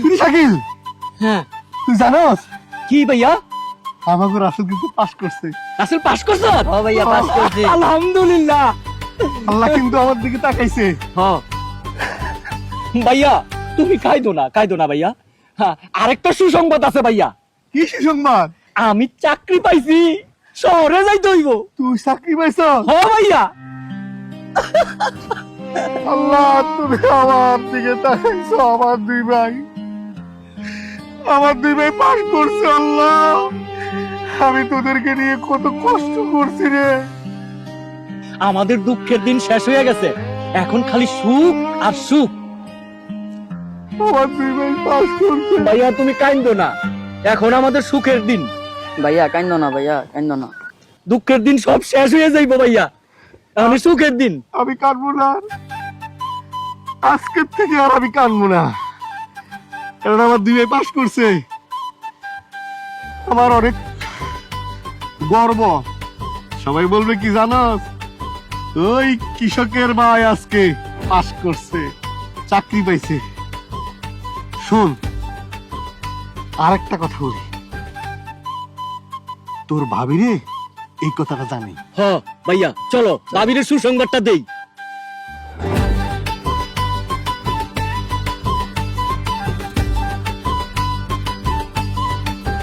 তুই শাকিল, হ্যাঁ তুই জানোস কি ভাইয়া আমাকে রাসেল কিন্তু পাস করছে। রাসেল পাস করছ? ও ভাইয়া পাস করছি। আলহামদুলিল্লাহ। আল্লাহ কিন্তু আমার দিকে তাকাইছে। হ্যাঁ ভাইয়া তুমি কাইদো না ভাইয়া। হ্যাঁ আরেকটা সুসংবাদ আছে ভাইয়া, কি সুসংবাদ? আমি চাকরি পাইছি, শহরে যাইতে হইব। তুই চাকরি পাইছ? হ্যাঁ ভাইয়া। আল্লাহ তুমি আমার দিকে তাকাইছো। আমার দুই ভাই পাস করছে। আল্লাহ আমি তোদেরকে নিয়ে কত কষ্ট করছি রে। আমাদের দুঃখের দিন শেষ হয়ে গেছে, এখন খালি সুখ আর সুখ। আমার দুই ভাই পাস করছে। ভাইয়া তুমি কাইন্দো না, এখন আমাদের সুখের দিন। ভাইয়া কাইন্দো না, ভাইয়া কাইন্দো না। দুঃখের দিন সব শেষ হয়ে যাইবো ভাইয়া, এখন সুখের দিন। আমি কাঁদবো না, আজকের থেকে আর আমি কাঁদবো না, কারণ আমার দুই ভাই পাস করছে। আমার অনেক গর্ব। সবাই বলবে কি জানোস, ওই কৃষকের ভাই আজকে পাস করছে, চাকরি পাইছে। শোন আর একটা কথা বলি, তোর ভাবি রে এই কথাটা জানি। হ ভাইয়া চলো ভাবির সুসংবাদটা দেই।